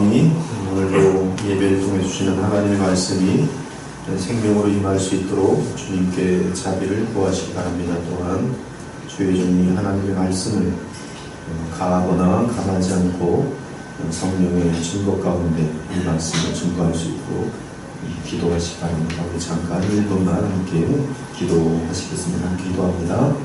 오늘도 예배를 통해 주시는 하나님의 말씀이 생명으로 임할 수 있도록 주님께 자비를 구하시기 바랍니다. 또한 주의 종이 하나님의 말씀을 가하거나 가하지 않고 성령의 증거 가운데 이 말씀을 증거할 수 있도록 기도하시기 바랍니다. 우리 잠깐 1분만 함께 기도하시겠습니다. 기도합니다.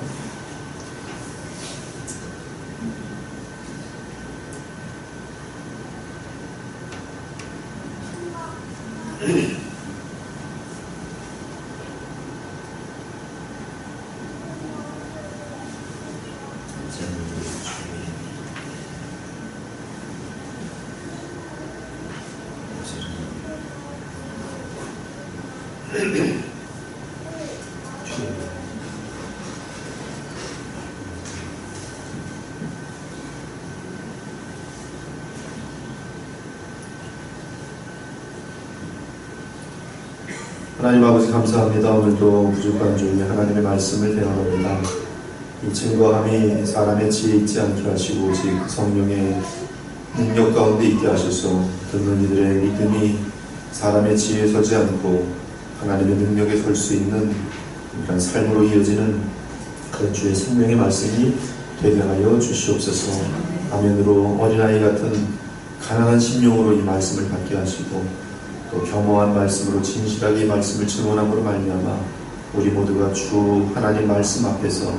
하나님 아버지 감사합니다. 오늘도 부족한 중에 하나님의 말씀을 배워갑니다. 이 증거함이 사람의 지혜에 있지 않게 하시고 오직 성령의 능력 가운데 있게 하셔서 듣는 이들의 믿음이 사람의 지혜에 서지 않고 하나님의 능력에 설 수 있는 그런 삶으로 이어지는 그런 주의 생명의 말씀이 되게 하여 주시옵소서. 화면으로 어린아이 같은 가난한 심령으로 이 말씀을 받게 하시고 또 겸허한 말씀으로 진실하게 이 말씀을 증언함으로 말미암아 우리 모두가 주 하나님 말씀 앞에서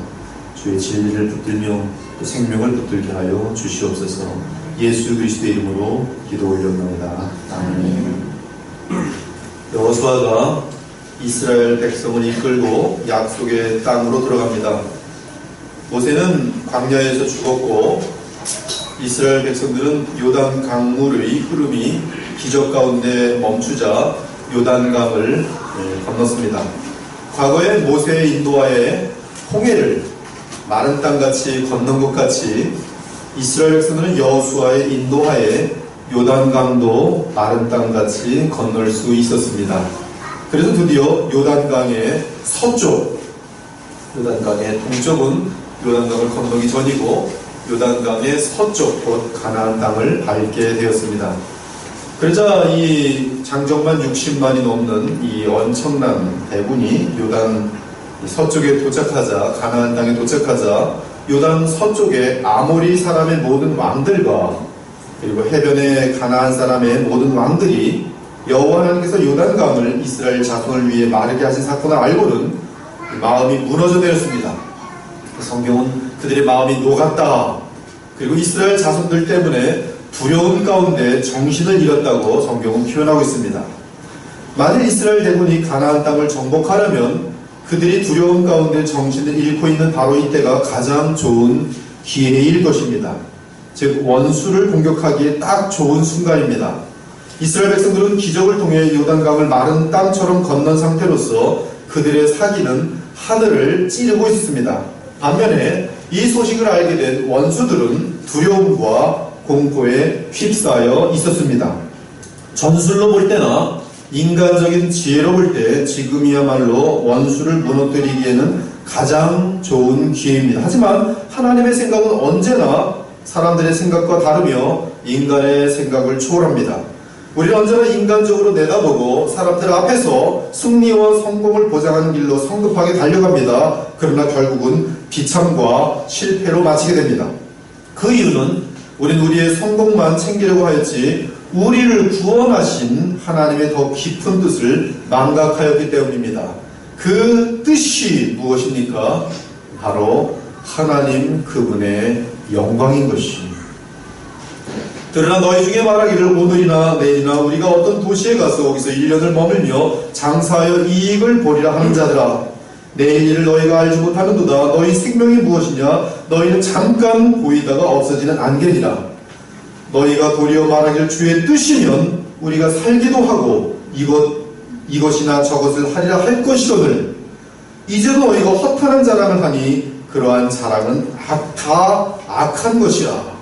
주의 진리를 붙들며 또 생명을 붙들게 하여 주시옵소서. 예수 그리스도의 이름으로 기도 올렸나이다. 아멘. 여호수아가 이스라엘 백성을 이끌고 약속의 땅으로 들어갑니다. 모세는 광야에서 죽었고 이스라엘 백성들은 요단 강물의 흐름이 기적 가운데 멈추자 요단강을 건넜습니다. 과거에 모세의 인도하에 홍해를 마른 땅같이 건넌 것 같이 이스라엘 백성들은 여호수아의 인도하에 요단강도 마른 땅같이 건널 수 있었습니다. 그래서 드디어 요단강의 서쪽, 요단강의 동쪽은 요단강을 건너기 전이고 요단강의 서쪽 곧 가나안 땅을 밟게 되었습니다. 그러자 이 장정만 60만이 넘는 이 엄청난 대군이 요단 서쪽에 도착하자, 가나안 땅에 도착하자 요단 서쪽에 아모리 사람의 모든 왕들과 그리고 해변의 가나안 사람의 모든 왕들이 여호와 하나님께서 요단강을 이스라엘 자손을 위해 마르게 하신 사건을 알고는 마음이 무너져 내렸습니다. 성경은 그들의 마음이 녹았다. 그리고 이스라엘 자손들 때문에 두려움 가운데 정신을 잃었다고 성경은 표현하고 있습니다. 만일 이스라엘 대군이 가나안 땅을 정복하려면 그들이 두려움 가운데 정신을 잃고 있는 바로 이때가 가장 좋은 기회일 것입니다. 즉 원수를 공격하기에 딱 좋은 순간입니다. 이스라엘 백성들은 기적을 통해 요단강을 마른 땅처럼 건넌 상태로서 그들의 사기는 하늘을 찌르고 있습니다. 반면에 이 소식을 알게 된 원수들은 두려움과 공포에 휩싸여 있었습니다. 전술로 볼 때나 인간적인 지혜로 볼 때 지금이야말로 원수를 무너뜨리기에는 가장 좋은 기회입니다. 하지만 하나님의 생각은 언제나 사람들의 생각과 다르며 인간의 생각을 초월합니다. 우리는 언제나 인간적으로 내다보고 사람들 앞에서 승리와 성공을 보장하는 길로 성급하게 달려갑니다. 그러나 결국은 비참과 실패로 마치게 됩니다. 그 이유는 우리는 우리의 성공만 챙기려고 하였지 우리를 구원하신 하나님의 더 깊은 뜻을 망각하였기 때문입니다. 그 뜻이 무엇입니까? 바로 하나님 그분의 영광인 것입니다. 그러나 너희 중에 말하기를 오늘이나 내일이나 우리가 어떤 도시에 가서 거기서 1년을 머물며 장사하여 이익을 보리라 하는 자들아, 내일 일을 너희가 알지 못하는도다. 너희 생명이 무엇이냐? 너희는 잠깐 보이다가 없어지는 안개니라. 너희가 도리어 말하기를 주의 뜻이면 우리가 살기도 하고 이것이나 저것을 하리라 할 것이거늘 이제도 너희가 허탄한 자랑을 하니 그러한 자랑은 다 악한 것이라.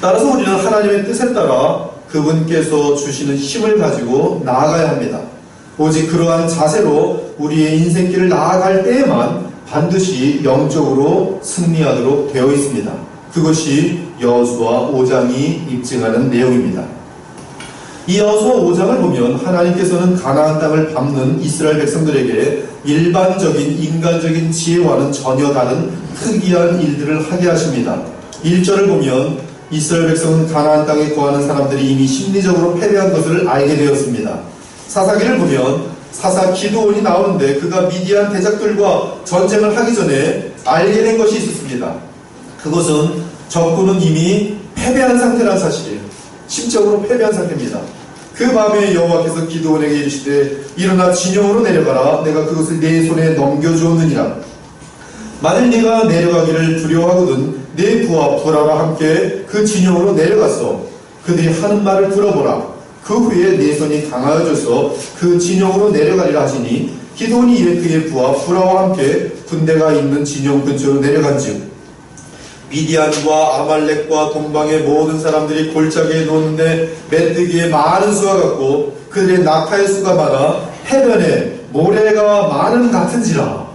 따라서 우리는 하나님의 뜻에 따라 그분께서 주시는 힘을 가지고 나아가야 합니다. 오직 그러한 자세로 우리의 인생길을 나아갈 때에만 반드시 영적으로 승리하도록 되어 있습니다. 그것이 여호수아 5장이 입증하는 내용입니다. 이 여호수아 5장을 보면 하나님께서는 가나안 땅을 밟는 이스라엘 백성들에게 일반적인 인간적인 지혜와는 전혀 다른 특이한 일들을 하게 하십니다. 1절을 보면 이스라엘 백성은 가나안 땅에 거하는 사람들이 이미 심리적으로 패배한 것을 알게 되었습니다. 사사기를 보면 사사 기드온이 나오는데 그가 미디안 대적들과 전쟁을 하기 전에 알게 된 것이 있었습니다. 그것은 적군은 이미 패배한 상태라는 사실이에요. 심적으로 패배한 상태입니다. 그 밤에 여호와께서 기드온에게 이르시되 일어나 진영으로 내려가라. 내가 그것을 네 손에 넘겨주었느니라. 만일 네가 내려가기를 두려워하거든 네 부하 부라와 함께 그 진영으로 내려갔어. 그들이 하는 말을 들어보라. 그 후에 네 손이 강하여져서 그 진영으로 내려가리라 하시니 기드온이 이에 그의 부하 부라와 함께 군대가 있는 진영 근처로 내려간즉 미디안과 아말렉과 동방의 모든 사람들이 골짜기에 놓는데 메뚜기에 많은 수가 같고 그들의 낙타의 수가 많아 해변에 모래가 많은 같은지라.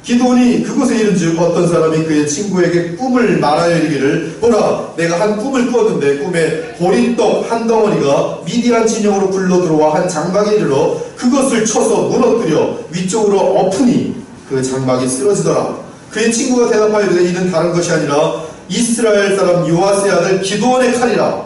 기드온이 그곳에 이른즉 어떤 사람이 그의 친구에게 꿈을 말하여 이르기를 보라 내가 한 꿈을 꾸었는데 꿈에 보리떡 한 덩어리가 미디안 진영으로 굴러 들어와 한 장막에 이르러 그것을 쳐서 무너뜨려 위쪽으로 엎으니 그 장막이 쓰러지더라. 그의 친구가 대답하여 이르되 이는 다른 것이 아니라 이스라엘 사람 요아스의 아들 기드온의 칼이라.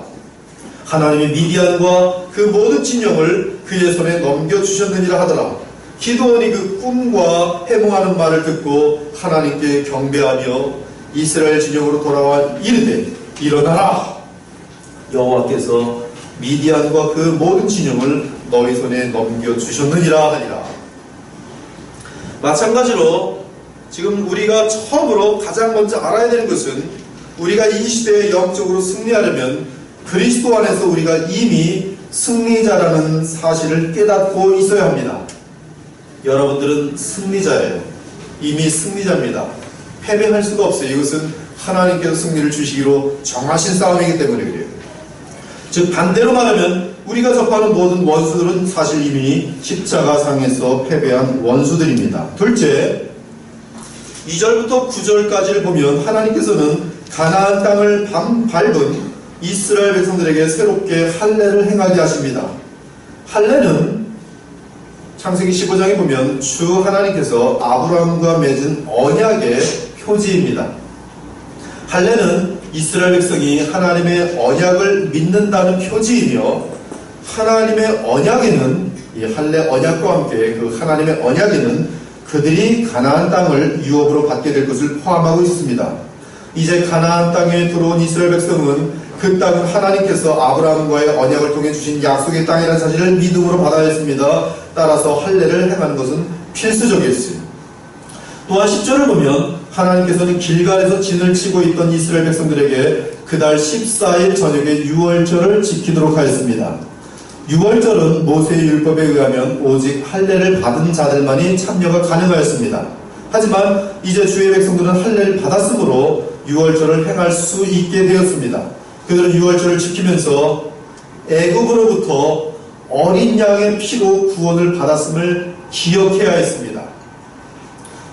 하나님이 미디안과 그 모든 진영을 그의 손에 넘겨주셨느니라 하더라. 기드온이 그 꿈과 해몽하는 말을 듣고 하나님께 경배하며 이스라엘 진영으로 돌아와 이르되 일어나라. 여호와께서 미디안과 그 모든 진영을 너희 손에 넘겨주셨느니라 하니라. 마찬가지로 지금 우리가 처음으로 가장 먼저 알아야 되는 것은 우리가 이 시대에 영적으로 승리하려면 그리스도 안에서 우리가 이미 승리자라는 사실을 깨닫고 있어야 합니다. 여러분들은 승리자예요. 이미 승리자입니다. 패배할 수가 없어요. 이것은 하나님께서 승리를 주시기로 정하신 싸움이기 때문에 그래요. 즉 반대로 말하면 우리가 접하는 모든 원수들은 사실 이미 십자가상에서 패배한 원수들입니다. 둘째, 2절부터 9절까지를 보면 하나님께서는 가나안 땅을 밟은 이스라엘 백성들에게 새롭게 할례를 행하게 하십니다. 할례는 창세기 15장에 보면 주 하나님께서 아브라함과 맺은 언약의 표지입니다. 할례는 이스라엘 백성이 하나님의 언약을 믿는다는 표지이며 하나님의 언약에는 이 할례 언약과 함께 그 하나님의 언약에는 그들이 가나안 땅을 유업으로 받게 될 것을 포함하고 있습니다. 이제 가나안 땅에 들어온 이스라엘 백성은 그 땅은 하나님께서 아브라함과의 언약을 통해 주신 약속의 땅이라는 사실을 믿음으로 받아야 했습니다. 따라서 할례를 행하는 것은 필수적이었어요. 또한 10절을 보면 하나님께서는 길갈에서 진을 치고 있던 이스라엘 백성들에게 그달 14일 저녁에 유월절을 지키도록 하였습니다. 유월절은 모세의 율법에 의하면 오직 할례를 받은 자들만이 참여가 가능하였습니다. 하지만 이제 주의 백성들은 할례를 받았으므로 유월절을 행할 수 있게 되었습니다. 그들은 유월절을 지키면서 애굽으로부터 어린 양의 피로 구원을 받았음을 기억해야 했습니다.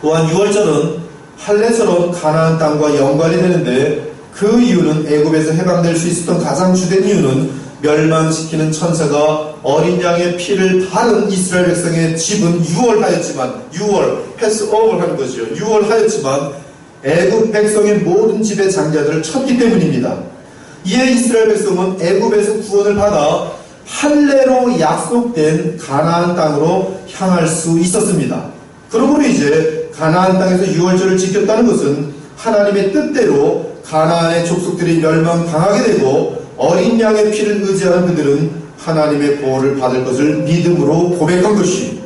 또한 유월절은 할례처럼 가나안 땅과 연관이 되는데 그 이유는 애굽에서 해방될 수 있었던 가장 주된 이유는 멸망시키는 천사가 어린 양의 피를 바른 이스라엘 백성의 집은 유월하였지만 패스오버 하는 것이요. 유월하였지만 애굽 백성의 모든 집의 장자들을 쳤기 때문입니다. 이에 이스라엘 백성은 애굽에서 구원을 받아 할례로 약속된 가나안 땅으로 향할 수 있었습니다. 그러므로 이제 가나안 땅에서 유월절을 지켰다는 것은 하나님의 뜻대로 가나안의 족속들이 멸망당하게 되고 어린 양의 피를 의지하는 그들은 하나님의 보호를 받을 것을 믿음으로 고백한 것이.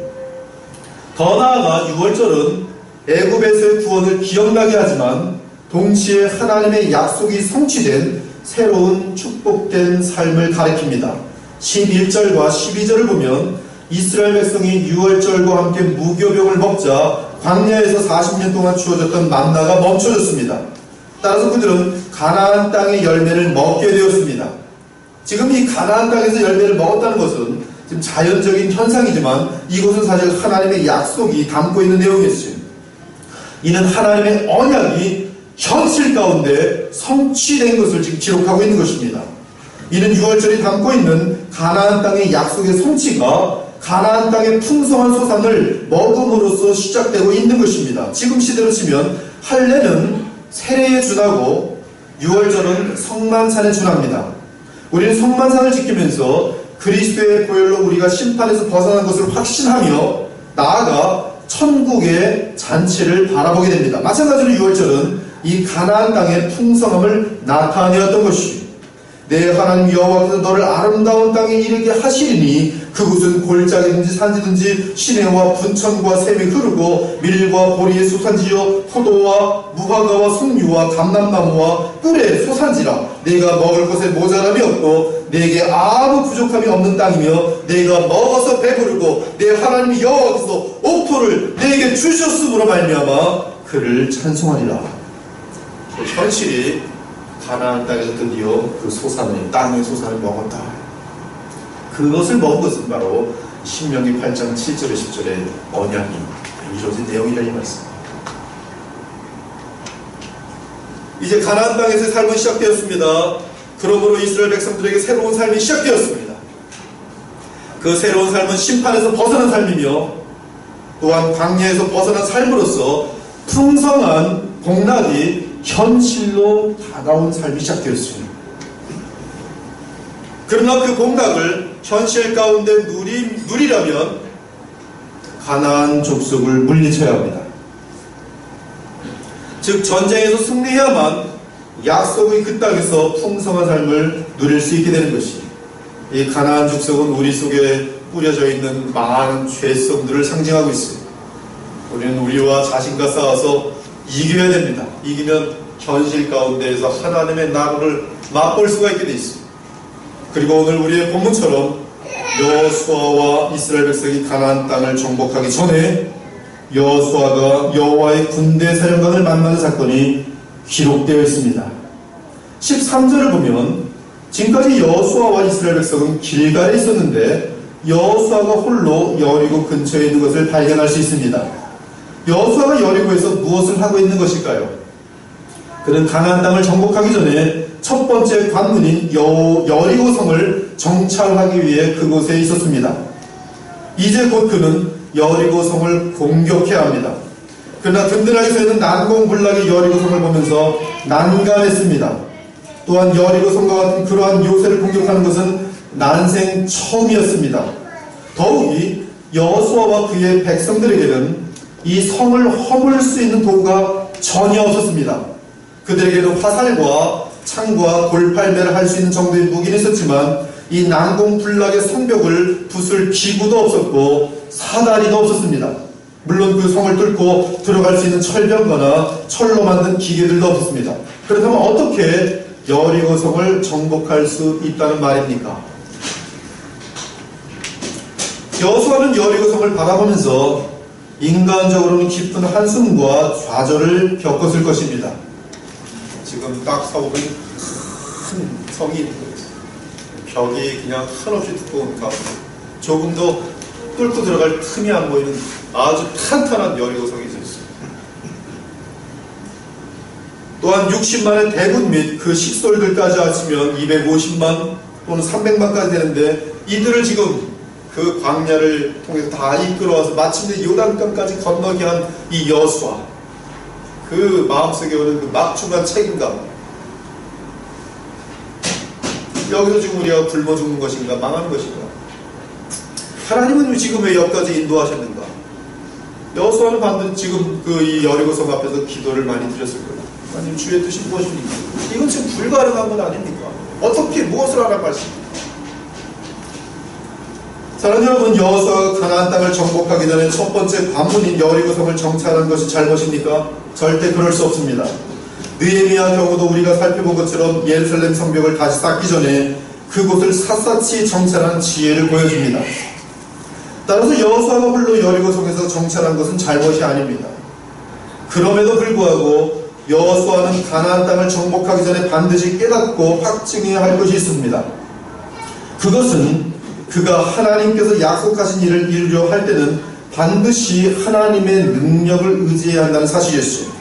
더 나아가 유월절은 애굽에서의 구원을 기억나게 하지만 동시에 하나님의 약속이 성취된 새로운 축복된 삶을 가리킵니다. 11절과 12절을 보면 이스라엘 백성이 유월절과 함께 무교병을 먹자 광야에서 40년 동안 주어졌던 만나가 멈춰졌습니다. 따라서 그들은 가나안 땅의 열매를 먹게 되었습니다. 지금 이 가나안 땅에서 열매를 먹었다는 것은 지금 자연적인 현상이지만 이것은 사실 하나님의 약속이 담고 있는 내용이었어요. 이는 하나님의 언약이 현실 가운데 성취된 것을 지금 기록하고 있는 것입니다. 이는 유월절이 담고 있는 가나안 땅의 약속의 성취가 가나안 땅의 풍성한 소산을 먹음으로써 시작되고 있는 것입니다. 지금 시대로 치면 할례는 세례에 준하고 유월절은 성만찬에 준합니다. 우리는 성만찬을 지키면서 그리스도의 보혈로 우리가 심판에서 벗어난 것을 확신하며 나아가 천국의 잔치를 바라보게 됩니다. 마찬가지로 유월절은 이 가나안 땅의 풍성함을 나타내었던 것이죠. 내 하나님 여호와께서 너를 아름다운 땅에 이르게 하시리니 그곳은 골짜기든지 산지든지 시내와 분천과 샘이 흐르고 밀과 보리의 소산지요 포도와 무화과와 석류와 감람나무와 꿀의 소산지라. 내가 먹을 것에 모자람이 없고 내게 아무 부족함이 없는 땅이며 내가 먹어서 배부르고 내 하나님 여호와께서 옥토를 내게 주셨으므로 말미암아 그를 찬송하리라. 현실이 가나안 땅에서 드디어 그 소산을, 땅의 소산을 먹었다. 그것을 먹은 것은 바로 신명기 8장 7절에 10절의 언약이 이루어진 내용이라 이 말씀. 이제 가나안 땅에서의 삶은 시작되었습니다. 그러므로 이스라엘 백성들에게 새로운 삶이 시작되었습니다. 그 새로운 삶은 심판에서 벗어난 삶이며 또한 광야에서 벗어난 삶으로서 풍성한 복락이 현실로 다가온 삶이 시작되었습니다. 그러나 그 복락을 현실 가운데 누리려면 가나안 족속을 물리쳐야 합니다. 즉 전쟁에서 승리해야만 약속의 그 땅에서 풍성한 삶을 누릴 수 있게 되는 것이, 이 가나안 족속은 우리 속에 뿌려져 있는 많은 죄성들을 상징하고 있습니다. 우리는 우리와 자신과 싸워서 이겨야 됩니다. 이기면 현실 가운데에서 하나님의 나라를 맛볼 수가 있게 돼 있습니다. 그리고 오늘 우리의 본문처럼 여호수아와 이스라엘 백성이 가나안 땅을 정복하기 전에 여호수아가 여호와의 군대 사령관을 만나는 사건이 기록되어 있습니다. 13절을 보면 지금까지 여호수아와 이스라엘 백성은 길갈에 있었는데 여호수아가 홀로 여리고 근처에 있는 것을 발견할 수 있습니다. 여호수아가 여리고에서 무엇을 하고 있는 것일까요? 그는 가나안 땅을 정복하기 전에 첫 번째 관문인 여리고 성을 정찰하기 위해 그곳에 있었습니다. 이제 곧 그는 여리고 성을 공격해야 합니다. 그러나 든든하게 서 있는 난공불락의 여리고 성을 보면서 난감했습니다. 또한 여리고 성과 같은 그러한 요새를 공격하는 것은 난생 처음이었습니다. 더욱이 여호수아와 그의 백성들에게는 이 성을 허물 수 있는 도구가 전혀 없었습니다. 그들에게는 화살과 창과 돌팔매를 할 수 있는 정도의 무기는 있었지만 이 난공불락의 성벽을 부술 기구도 없었고 사다리도 없었습니다. 물론 그 성을 뚫고 들어갈 수 있는 철병거나 철로 만든 기계들도 없었습니다. 그렇다면 어떻게 여리고 성을 정복할 수 있다는 말입니까? 여호수아는 여리고 성을 바라보면서 인간적으로는 깊은 한숨과 좌절을 겪었을 것입니다. 지금 딱 서보면 큰 성이 있는 거예요. 벽이 그냥 한없이 두꺼운 가운데 조금 더 뚫고 들어갈 틈이 안 보이는 아주 탄탄한 여리고 성이 있었어요. 또한 60만의 대군 및 그 식솔들까지 합치면 250만 또는 300만까지 되는데 이들을 지금 그 광야를 통해서 다 이끌어와서 마침내 요단강까지 건너게 한 이 여호수아, 그 마음속에 오는 그 막중한 책임감, 여기서 지금 우리가 굶어 죽는 것인가 망하는 것인가? 하나님은 지금 왜 여기까지 인도하셨는가? 여호수아는 반드시 지금 그 이 여리고 성 앞에서 기도를 많이 드렸을 거예요. 하나님 주의 뜻이 무엇입니까? 이건 지금 불가능한 건 아닙니까? 어떻게 무엇을 하란 말씀입니까? 사랑하는 여러분, 여호수아가 가나안 땅을 정복하기 전에 첫 번째 관문인 여리고 성을 정찰한 것이 잘못입니까? 절대 그럴 수 없습니다. 느헤미야 경우도 우리가 살펴본 것처럼 예루살렘 성벽을 다시 쌓기 전에 그곳을 샅샅이 정찰한 지혜를 보여줍니다. 따라서 여호수아가 홀로 여리고 성에서 정찰한 것은 잘못이 아닙니다. 그럼에도 불구하고 여호수아는 가나안 땅을 정복하기 전에 반드시 깨닫고 확증해야 할 것이 있습니다. 그것은 그가 하나님께서 약속하신 일을 이루려 할 때는 반드시 하나님의 능력을 의지해야 한다는 사실이었어요.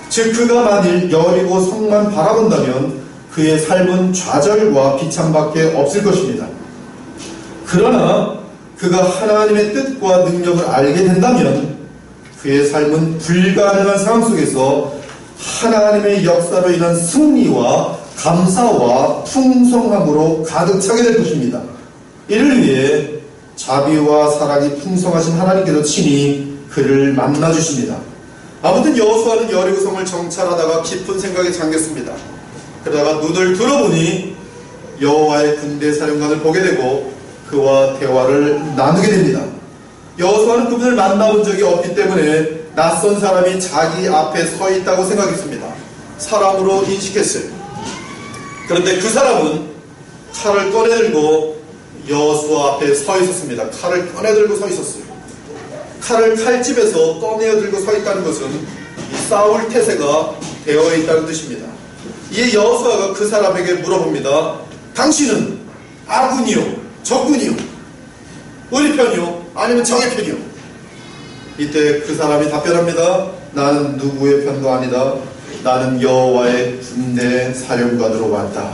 즉 그가 만일 여리고 성만 바라본다면 그의 삶은 좌절과 비참밖에 없을 것입니다. 그러나 그가 하나님의 뜻과 능력을 알게 된다면 그의 삶은 불가능한 상황 속에서 하나님의 역사로 인한 승리와 감사와 풍성함으로 가득 차게 될 것입니다. 이를 위해 자비와 사랑이 풍성하신 하나님께서 친히 그를 만나주십니다. 아무튼 여호수아는 여리고성을 정찰하다가 깊은 생각에 잠겼습니다. 그러다가 눈을 들어보니 여호와의 군대 사령관을 보게 되고 그와 대화를 나누게 됩니다. 여호수아는 그분을 만나본 적이 없기 때문에 낯선 사람이 자기 앞에 서 있다고 생각했습니다. 사람으로 인식했어요. 그런데 그 사람은 칼을 꺼내들고 여호수아 앞에 서 있었습니다. 칼을 꺼내들고 서 있었어요. 칼을 칼집에서 꺼내어 들고 서 있다는 것은 싸울 태세가 되어 있다는 뜻입니다. 이에 여호수아가 그 사람에게 물어봅니다. 당신은 아군이요? 적군이요? 우리 편이요? 아니면 적의 편이요? 이때 그 사람이 답변합니다. 나는 누구의 편도 아니다. 나는 여호와의 군대 사령관으로 왔다.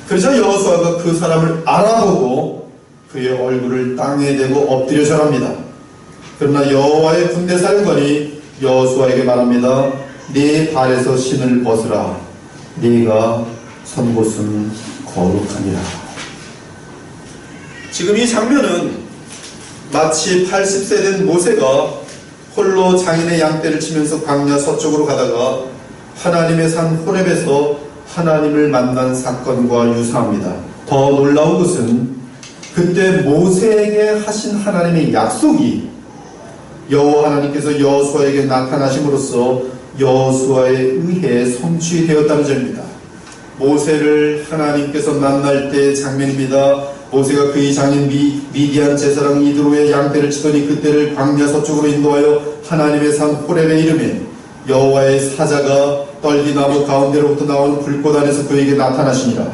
그러자 여호수아가 그 사람을 알아보고 그의 얼굴을 땅에 대고 엎드려 절합니다. 그러나 여호와의 군대 사령관이 여호수아에게 말합니다. 네 발에서 신을 벗으라. 네가 선 곳은 거룩하니라. 지금 이 장면은 마치 80세 된 모세가 홀로 장인의 양떼를 치면서 광야 서쪽으로 가다가 하나님의 산 호렙에서 하나님을 만난 사건과 유사합니다. 더 놀라운 것은 그때 모세에게 하신 하나님의 약속이 여호와 하나님께서 여호수아에게 나타나심으로써 여호수아에 의해 성취되었다는 점입니다. 모세를 하나님께서 만날 때의 장면입니다. 모세가 그의 장인 미디안 제사장 이드로의 양떼를 치더니 그때를 광야 서쪽으로 인도하여 하나님의 산 호렙에 이르매 여호와의 사자가 떨기나무 가운데로부터 나온 불꽃 안에서 그에게 나타나시니라.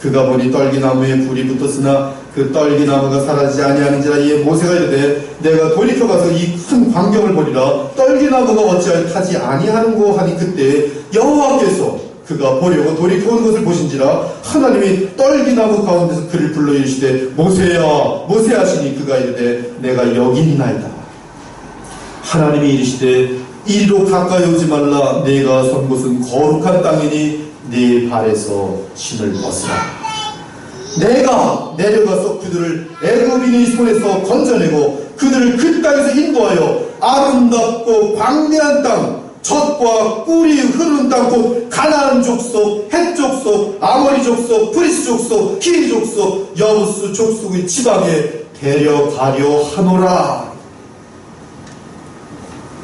그가 보니 떨기나무에 불이 붙었으나 그 떨기나무가 사라지지 아니하는지라. 이에 모세가 이르되 내가 돌이켜가서 이 큰 광경을 보리라. 떨기나무가 어찌하여 타지 아니하는고 하니 그때 여호와께서 그가 보려고 돌이켜오는 것을 보신지라. 하나님이 떨기나무 가운데서 그를 불러 이르시되 모세야 모세야 하시니 그가 이르되 내가 여기 있나이다. 하나님이 이르시되 이리로 가까이 오지 말라. 네가 선 곳은 거룩한 땅이니 네 발에서 신을 벗으라. 내가 내려가서 그들을 애굽인의 손에서 건져내고 그들을 그 땅에서 인도하여 아름답고 광대한 땅, 젖과 꿀이 흐르는 땅, 곧 가나안 족속, 헷 족속, 아모리 족속, 브리스 족속, 히리 족속, 여부스 족속의 지방에 데려가려 하노라.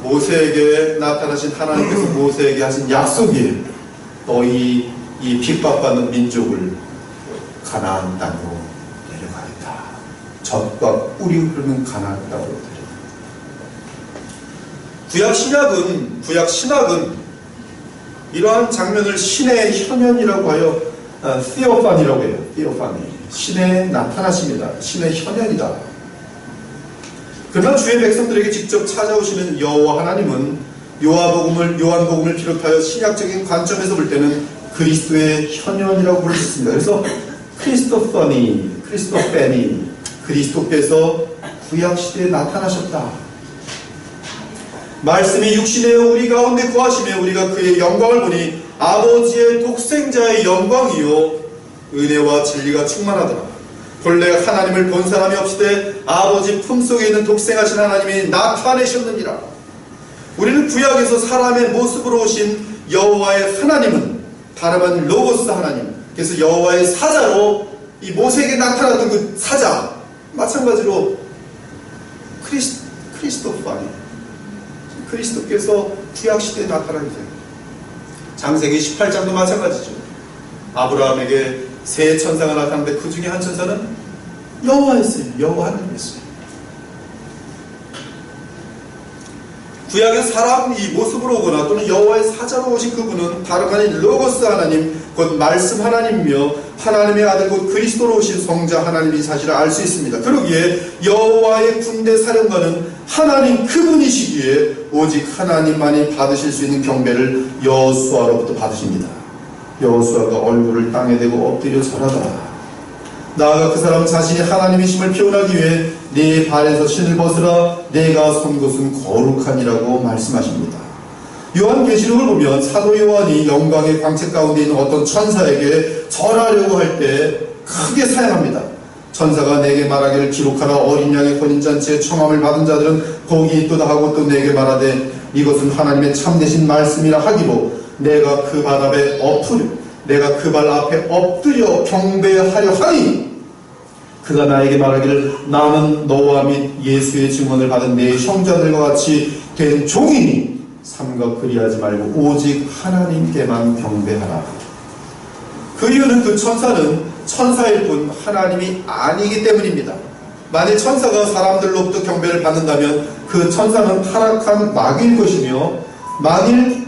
모세에게 나타나신 하나님께서 모세에게 하신 약속이 너희 이 핍박받는 민족을 가나안 땅으로 데려가겠다. 젖과 꿀이 흐르는 가나안 땅으로 데려가겠다. 구약 신학은 이러한 장면을 신의 현현이라고 하여 theophanie라고 해요. theophany. 신의 나타나심이다. 신의 현현이다. 그러나 주의 백성들에게 직접 찾아오시는 여호와 하나님은 요한복음을 비롯하여 신약적인 관점에서 볼 때는 그리스도의 현현이라고 부를 수 있습니다. 그래서 크리스토페니, 그리스도께서 구약시대에 나타나셨다. 말씀이 육신되어 우리 가운데 거하시며 우리가 그의 영광을 보니 아버지의 독생자의 영광이요 은혜와 진리가 충만하더라. 본래 하나님을 본 사람이 없이되 아버지 품속에 있는 독생하신 하나님이 나타내셨느니라. 우리는 구약에서 사람의 모습으로 오신 여호와의 하나님은 다름 아닌 로고스 하나님, 그래서 여호와의 사자로 이 모세에게 나타났던 그 사자, 마찬가지로 크리스토파니, 그리스도께서 구약시대에 나타나게 돼요. 창세기 18장도 마찬가지죠. 아브라함에게 세 천사가 나타났는데 그 중에 한 천사는 여호와였어요. 여호와 하나님이었어요. 구약의 사람 이 모습으로 오거나 또는 여호와의 사자로 오신 그분은 다름 아닌 로고스 하나님, 곧 말씀 하나님이며 하나님의 아들 곧 그리스도로 오신 성자 하나님이 사실을 알 수 있습니다. 그러기에 여호와의 군대 사령관은 하나님 그분이시기에 오직 하나님만이 받으실 수 있는 경배를 여호수아로부터 받으십니다. 여호수아가 얼굴을 땅에 대고 엎드려 절하더라. 나아가 그 사람 자신이 하나님이심을 표현하기 위해 네 발에서 신을 벗으라 내가 선 곳은 거룩하니라고 말씀하십니다. 요한계시록을 보면 사도 요한이 영광의 광채 가운데 있는 어떤 천사에게 절하려고 할 때 크게 사양합니다. 천사가 내게 말하기를 기록하라 어린 양의 혼인잔치에 청함을 받은 자들은 거기 있도다 하고 또 내게 말하되 이것은 하나님의 참되신 말씀이라 하기로 내가 그 발 앞에 내가 그 발 앞에 엎드려 경배하려 하니 그가 나에게 말하기를 나는 너와 및 예수의 증언을 받은 내 형제들과 같이 된 종이니 삼가 그리하지 말고 오직 하나님께만 경배하라. 그 이유는 그 천사는 천사일 뿐 하나님이 아니기 때문입니다. 만일 천사가 사람들로부터 경배를 받는다면 그 천사는 타락한 마귀일 것이며 만일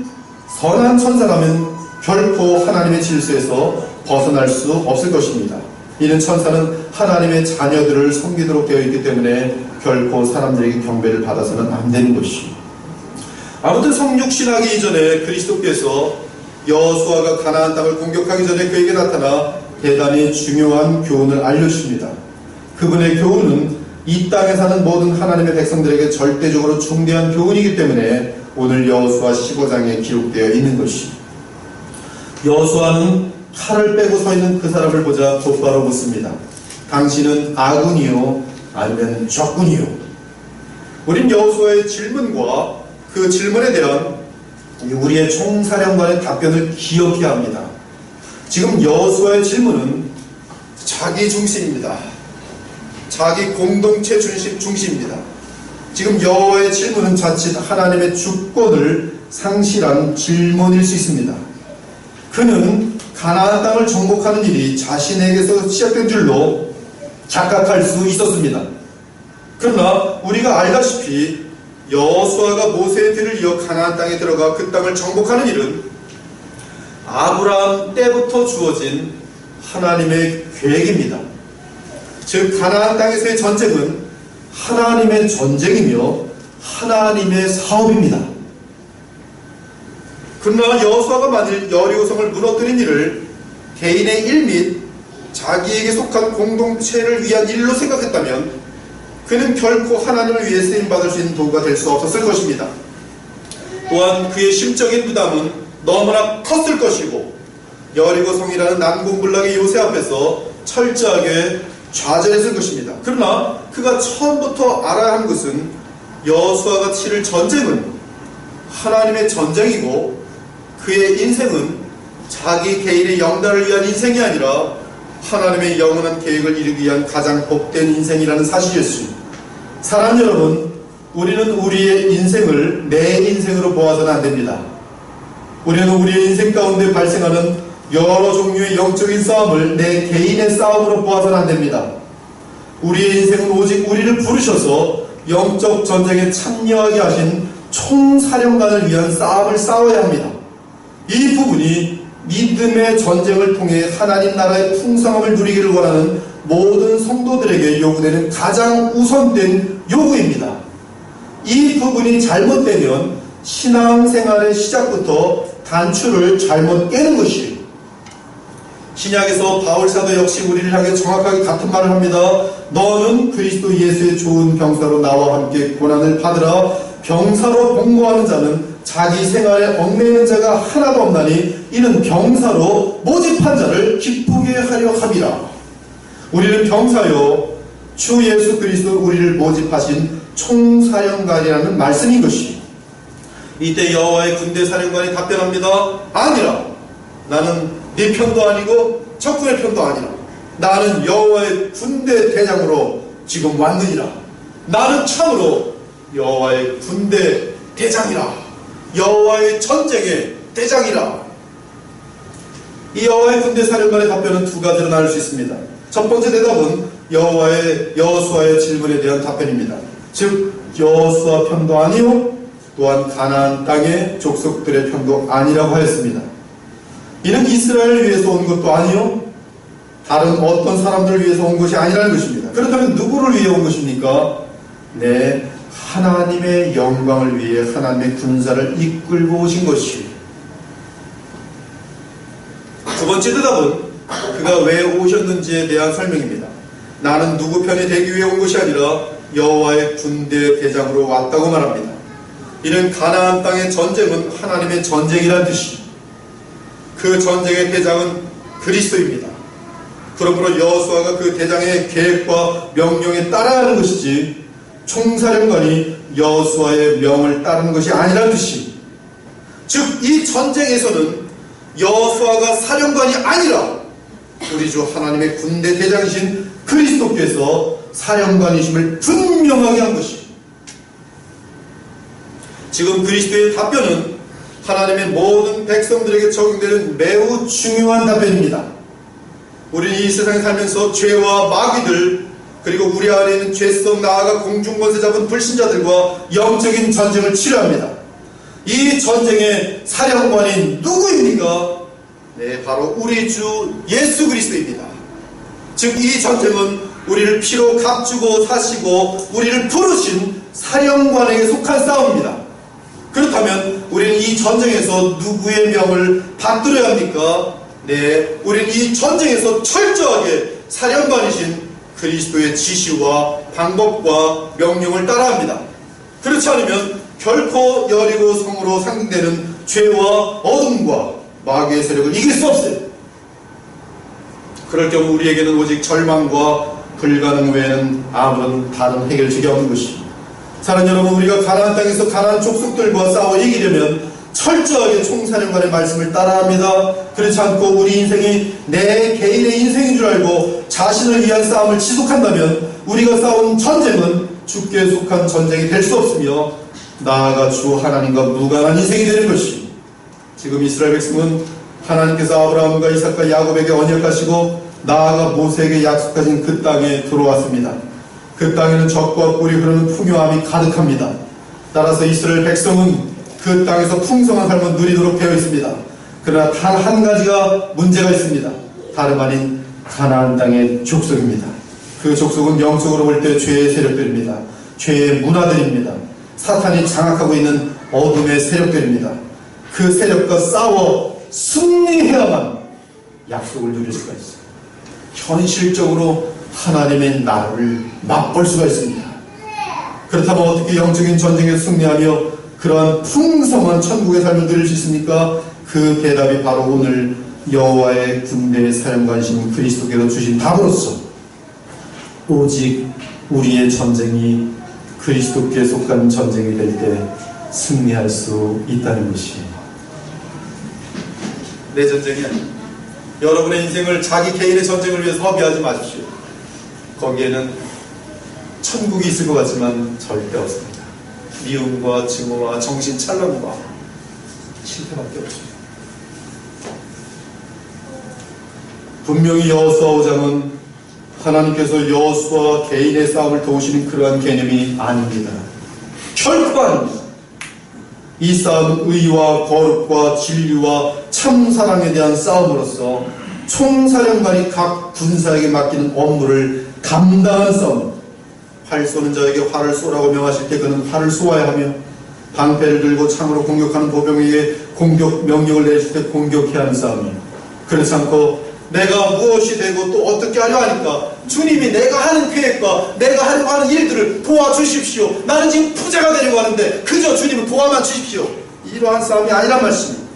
선한 천사라면 결코 하나님의 질서에서 벗어날 수 없을 것입니다. 이는 천사는 하나님의 자녀들을 섬기도록 되어 있기 때문에 결코 사람들에게 경배를 받아서는 안 되는 것이죠. 아무튼 성육신하기 이전에 그리스도께서 여호수아가 가나안 땅을 공격하기 전에 그에게 나타나 대단히 중요한 교훈을 알려주십니다. 그분의 교훈은 이 땅에 사는 모든 하나님의 백성들에게 절대적으로 중대한 교훈이기 때문에 오늘 여호수아 15장에 기록되어 있는 것입니다. 여호수아는 칼을 빼고 서 있는 그 사람을 보자 곧바로 묻습니다. 당신은 아군이요 아니면 적군이요? 우린 여호수아의 질문과 그 질문에 대한 우리의 총사령관의 답변을 기억해야 합니다. 지금 여호수아의 질문은 자기 중심입니다. 자기 공동체 중심입니다. 지금 여호와의 질문은 자칫 하나님의 주권을 상실한 질문일 수 있습니다. 그는 가나안 땅을 정복하는 일이 자신에게서 시작된 줄로 착각할 수 있었습니다. 그러나 우리가 알다시피 여호수아가 모세의 뒤를 이어 가나안 땅에 들어가 그 땅을 정복하는 일은 아브라함 때부터 주어진 하나님의 계획입니다. 즉 가나안 땅에서의 전쟁은 하나님의 전쟁이며 하나님의 사업입니다. 그러나 여호수아가 만일 여리고성을 무너뜨린 일을 개인의 일 및 자기에게 속한 공동체를 위한 일로 생각했다면 그는 결코 하나님을 위해 쓰임받을 수 있는 도구가 될 수 없었을 것입니다. 또한 그의 심적인 부담은 너무나 컸을 것이고 여리고성이라는 난공불락의 요새 앞에서 철저하게 좌절했을 것입니다. 그러나 그가 처음부터 알아야 한 것은 여호수아가 치를 전쟁은 하나님의 전쟁이고 그의 인생은 자기 개인의 영달을 위한 인생이 아니라 하나님의 영원한 계획을 이루기 위한 가장 복된 인생이라는 사실이었습니다. 사랑 여러분, 우리는 우리의 인생을 내 인생으로 보아서는 안 됩니다. 우리는 우리의 인생 가운데 발생하는 여러 종류의 영적인 싸움을 내 개인의 싸움으로 보아서는 안 됩니다. 우리의 인생은 오직 우리를 부르셔서 영적 전쟁에 참여하게 하신 총사령관을 위한 싸움을 싸워야 합니다. 이 부분이 믿음의 전쟁을 통해 하나님 나라의 풍성함을 누리기를 원하는 모든 성도들에게 요구되는 가장 우선된 요구입니다. 이 부분이 잘못되면 신앙생활의 시작부터 단추를 잘못 깨는 것이에요. 신약에서 바울 사도 역시 우리를 향해 정확하게 같은 말을 합니다. 너는 그리스도 예수의 좋은 병사로 나와 함께 고난을 받으라. 병사로 복무하는 자는 자기 생활에 얽매이는 자가 하나도 없나니 이는 병사로 모집한 자를 기쁘게 하려 함이라. 우리는 병사요 주 예수 그리스도 우리를 모집하신 총사령관이라는 말씀인 것이. 이때 여호와의 군대 사령관이 답변합니다. 아니라 나는 네 편도 아니고 적군의 편도 아니라 나는 여호와의 군대 대장으로 지금 왔느니라. 나는 참으로 여호와의 군대 대장이라. 여호와의 전쟁의 대장이라. 이 여호와의 군대 사령관의 답변은 두 가지로 나눌 수 있습니다. 첫 번째 대답은 여호수아의 질문에 대한 답변입니다. 즉 여호수아 편도 아니요 또한 가나안 땅의 족속들의 편도 아니라고 하였습니다. 이는 이스라엘을 위해서 온 것도 아니요 다른 어떤 사람들을 위해서 온 것이 아니라는 것입니다. 그렇다면 누구를 위해 온 것입니까? 네, 하나님의 영광을 위해 하나님의 군사를 이끌고 오신 것이. 두 번째 대답은 그가 왜 오셨는지에 대한 설명입니다. 나는 누구 편이 되기 위해 온 것이 아니라 여호와의 군대 대장으로 왔다고 말합니다. 이는 가나안 땅의 전쟁은 하나님의 전쟁이라는 뜻이, 그 전쟁의 대장은 그리스도입니다. 그러므로 여호수아가 그 대장의 계획과 명령에 따라야 하는 것이지 총사령관이 여호수아의 명을 따르는 것이 아니라는 뜻이, 즉 이 전쟁에서는 여호수아가 사령관이 아니라 우리 주 하나님의 군대 대장이신 그리스도께서 사령관이심을 분명하게 한 것이, 지금 그리스도의 답변은 하나님의 모든 백성들에게 적용되는 매우 중요한 답변입니다. 우리는 이 세상에 살면서 죄와 마귀들, 그리고 우리 안에 있는 죄성, 나아가 공중권세 잡은 불신자들과 영적인 전쟁을 치료합니다. 이 전쟁의 사령관이 누구입니까? 네, 바로 우리 주 예수 그리스도입니다. 즉 이 전쟁은 우리를 피로 값주고 사시고 우리를 부르신 사령관에게 속한 싸움입니다. 그렇다면 우리는 이 전쟁에서 누구의 명을 받들어야 합니까? 네, 우리는 이 전쟁에서 철저하게 사령관이신 그리스도의 지시와 방법과 명령을 따라합니다. 그렇지 않으면 결코 여리고 성으로 상징되는 죄와 어둠과 마귀의 세력을 이길 수 없어요. 그럴 경우 우리에게는 오직 절망과 불가능 외에는 아무런 다른 해결책이 없는 것입니다. 사랑하는 여러분, 우리가 가나안 땅에서 가나안 족속들과 싸워 이기려면 철저하게 총사령관의 말씀을 따라합니다. 그렇지 않고 우리 인생이 내 개인의 인생인 줄 알고 자신을 위한 싸움을 지속한다면 우리가 싸운 전쟁은 주께 속한 전쟁이 될 수 없으며 나아가 주 하나님과 무관한 인생이 되는 것이, 지금 이스라엘 백성은 하나님께서 아브라함과 이삭과 야곱에게 언약하시고 나아가 모세에게 약속하신 그 땅에 들어왔습니다. 그 땅에는 젖과 꿀이 흐르는 풍요함이 가득합니다. 따라서 이스라엘 백성은 그 땅에서 풍성한 삶을 누리도록 되어 있습니다. 그러나 단 한 가지가 문제가 있습니다. 다름 아닌 가나안 땅의 족속입니다. 그 족속은 영적으로 볼 때 죄의 세력들입니다. 죄의 문화들입니다. 사탄이 장악하고 있는 어둠의 세력들입니다. 그 세력과 싸워 승리해야만 약속을 누릴 수가 있어요. 현실적으로 하나님의 나라를 맛볼 수가 있습니다. 그렇다면 어떻게 영적인 전쟁에 승리하며 그러한 풍성한 천국의 삶을 누릴 수 있습니까? 그 대답이 바로 오늘 여호와의 군대의 사령관이신 그리스도께서 주신 답으로서, 오직 우리의 전쟁이 그리스도께 속한 전쟁이 될 때 승리할 수 있다는 것이에요. 내 전쟁이 아닙니다. 여러분의 인생을 자기 개인의 전쟁을 위해서 허비하지 마십시오. 거기에는 천국이 있을 것 같지만 절대 없습니다. 미움과 증오와 정신 찬란과 실패밖에 없습니다. 분명히 여호수아 5장은 하나님께서 여호수아 개인의 싸움을 도우시는 그러한 개념이 아닙니다. 결코 아닙니다. 이 싸움은 의와 거룩과 진리와 참사랑에 대한 싸움으로서 총사령관이 각 군사에게 맡기는 업무를 감당하는 싸움입니다. 활 쏘는 자에게 활을 쏘라고 명하실 때 그는 활을 쏘아야 하며, 방패를 들고 창으로 공격하는 보병에게 공격 명령을 내릴 때 공격해야 하는 싸움이에요. 그렇지 않고 내가 무엇이 되고 또 어떻게 하려 하니까 주님이 내가 하는 계획과 내가 하려고 하는 일들을 도와주십시오. 나는 지금 부자가 되려고 하는데 그저 주님은 도와만 주십시오. 이러한 싸움이 아니란 말씀입니다.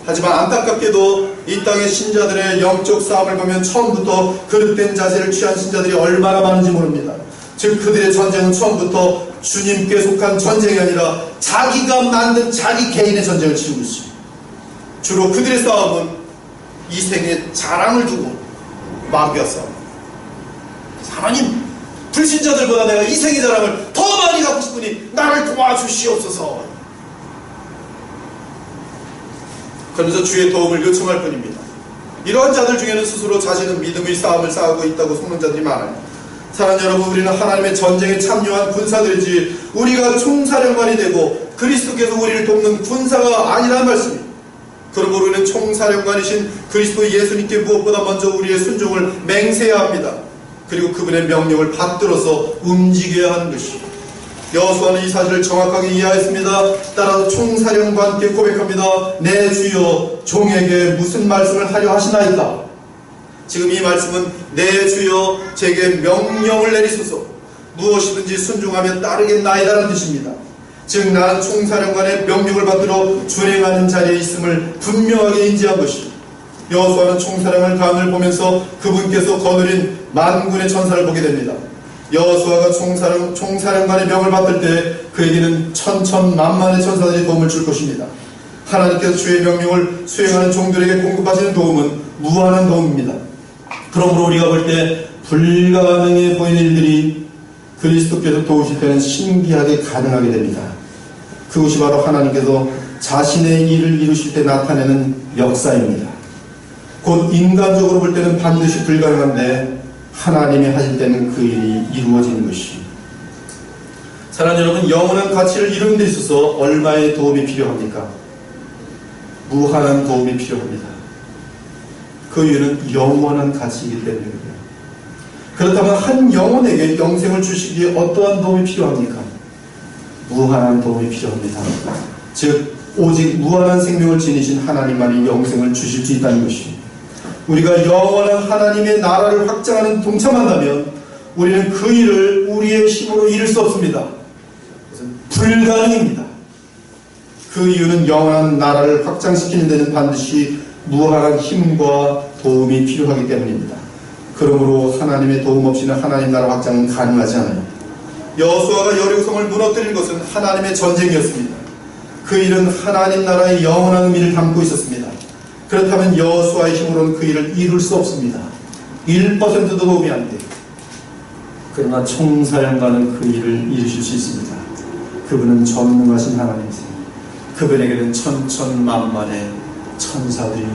하지만 안타깝게도 이 땅의 신자들의 영적 싸움을 보면 처음부터 그릇된 자세를 취한 신자들이 얼마나 많은지 모릅니다. 즉 그들의 전쟁은 처음부터 주님께 속한 전쟁이 아니라 자기가 만든 자기 개인의 전쟁을 치르고 있습니다. 주로 그들의 싸움은 이 생의 자랑을 두고 마귀와 싸웁니다. 하나님, 불신자들보다 내가 이 생의 자랑을 더 많이 갖고 싶으니 나를 도와주시옵소서. 그러면서 주의 도움을 요청할 뿐입니다. 이러한 자들 중에는 스스로 자신은 믿음의 싸움을 싸우고 있다고 속는 자들이 많아요. 사랑하는 여러분, 우리는 하나님의 전쟁에 참여한 군사들이지 우리가 총사령관이 되고 그리스도께서 우리를 돕는 군사가 아니라는 말씀입니다. 그러므로 우리는 총사령관이신 그리스도 예수님께 무엇보다 먼저 우리의 순종을 맹세해야 합니다. 그리고 그분의 명령을 받들어서 움직여야 하는 것이. 여호수아는 이 사실을 정확하게 이해하였습니다. 따라서 총사령관께 고백합니다. 내 주여, 종에게 무슨 말씀을 하려 하시나이까? 지금 이 말씀은 내 주여, 제게 명령을 내리소서. 무엇이든지 순종하며 따르겠나이다라는 뜻입니다. 즉 나는 총사령관의 명령을 받들어 준행하는 자리에 있음을 분명하게 인지한 것이. 여호수아는 총사령관 강을 보면서 그분께서 거느린 만군의 천사를 보게 됩니다. 여호수아가 총사령관의 명을 받들 때 그에게는 천천만만의 천사들이 도움을 줄 것입니다. 하나님께서 주의 명령을 수행하는 종들에게 공급하시는 도움은 무한한 도움입니다. 그러므로 우리가 볼 때 불가능해 보이는 일들이 그리스도께서 도우실 때는 신기하게 가능하게 됩니다. 그것이 바로 하나님께서 자신의 일을 이루실 때 나타내는 역사입니다. 곧 인간적으로 볼 때는 반드시 불가능한데 하나님이 하실 때는 그 일이 이루어지는 것이. 사랑하는 여러분, 영원한 가치를 이루는 데 있어서 얼마의 도움이 필요합니까? 무한한 도움이 필요합니다. 그 이유는 영원한 가치이기 때문입니다. 그렇다면 한 영혼에게 영생을 주시기에 어떠한 도움이 필요합니까? 무한한 도움이 필요합니다. 즉 오직 무한한 생명을 지니신 하나님만이 영생을 주실 수 있다는 것입니다. 우리가 영원한 하나님의 나라를 확장하는 동참한다면 우리는 그 일을 우리의 힘으로 이룰 수 없습니다. 그것은 불가능입니다. 그 이유는 영원한 나라를 확장시키는 데는 반드시 무한한 힘과 도움이 필요하기 때문입니다. 그러므로 하나님의 도움 없이는 하나님 나라 확장은 가능하지 않아요. 여호수아가 여리고성을 무너뜨린 것은 하나님의 전쟁이었습니다. 그 일은 하나님 나라의 영원한 의미를 담고 있었습니다. 그렇다면 여호수아의 힘으로는 그 일을 이룰 수 없습니다. 1%도 도움이 안 돼요. 그러나 총사령관은 그 일을 이루실 수 있습니다. 그분은 전능하신 하나님이세요. 그분에게는 천천만만의 천사들이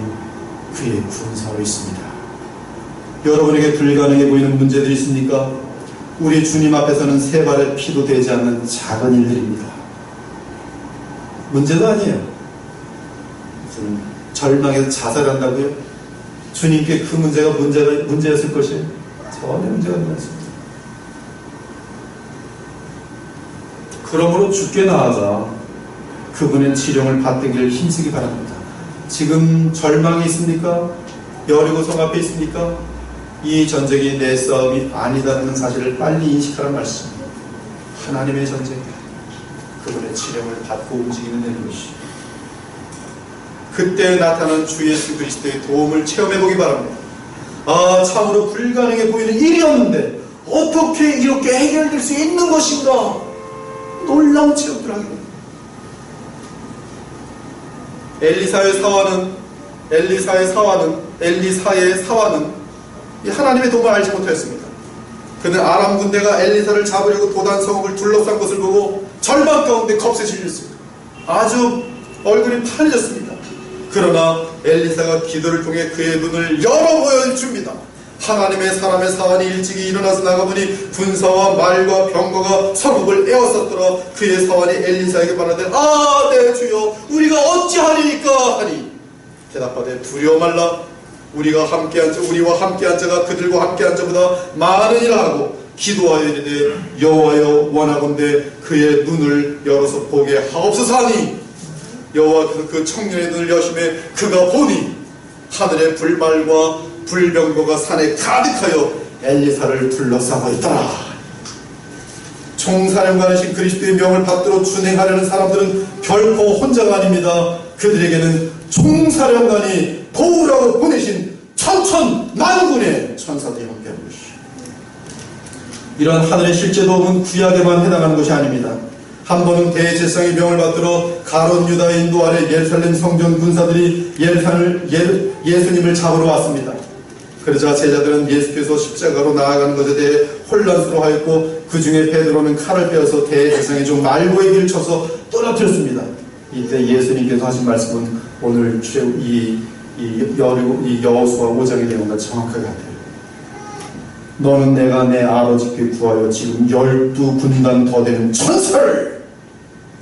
그의 군사로 있습니다. 여러분에게 불가능해 보이는 문제들이 있습니까? 우리 주님 앞에서는 세 발의 피도 되지 않는 작은 일들입니다. 문제도 아니에요. 무슨 절망해서 자살한다고요? 주님께 그 문제였을 것이에요? 전혀 문제가 되지 않습니다. 그러므로 주께 나아가 그분의 치료를 받기를 힘쓰기 바랍니다. 지금 절망이 있습니까? 여리고성 앞에 있습니까? 이 전쟁이 내 싸움이 아니다는 사실을 빨리 인식하라는 말씀입니다. 하나님의 전쟁이다. 그분의 치료를 받고 움직이는 것이. 그때 나타난 주 예수 그리스도의 도움을 체험해보기 바랍니다. 아, 참으로 불가능해 보이는 일이었는데 어떻게 이렇게 해결될 수 있는 것인가? 놀라운 체험들을 하게 됩니다. 엘리사의 사화는 이 하나님의 도움을 알지 못하였습니다. 그는 아람 군대가 엘리사를 잡으려고 도단 성읍을 둘러싼 것을 보고 절망 가운데 겁에 질렸습니다. 아주 얼굴이 파래졌습니다. 그러나 엘리사가 기도를 통해 그의 눈을 열어 보여줍니다. 하나님의 사람의 사환이 일찍이 일어나서 나가보니 군사와 말과 병거가 성읍을 에워쌌더라. 그의 사환이 엘리사에게 말하되 아, 내 주여, 우리가 어찌하리이까 하니 대답하되 두려워 말라. 우리와 함께한 자가 그들과 함께한 자보다 많으니라 하고 기도하여 이르되 여호와여, 원하건대 그의 눈을 열어서 보게 하옵소서 하니 여호와께서 그 청년의 눈을 여심해 그가 보니 하늘의 불말과 불병거가 산에 가득하여 엘리사를 둘러싸고 있더라. 총사령관이신 그리스도의 명을 받들어 준행하려는 사람들은 결코 혼자가 아닙니다. 그들에게는 총사령관이 도우라고 보내신 천천만군의 천사들이 함께하는 것이죠. 이러한 하늘의 실제 도움은 구약에만 해당하는 것이 아닙니다. 한 번은 대제사장의 명을 받들어 가론 유다의 인도 아래 예루살렘 성전 군사들이 예수님을 잡으러 왔습니다. 그러자 제자들은 예수께서 십자가로 나아가는 것에 대해 혼란스러워하였고 그 중에 베드로는 칼을 빼어서 대제사장의 종 말고의 길을 쳐서 떨어뜨렸습니다. 이때 예수님께서 하신 말씀은 오늘 이 여호수아 5장의 내용과 정확하게 같아요. 너는 내가 내 아버지께 구하여 지금 12군단 더 되는 천사를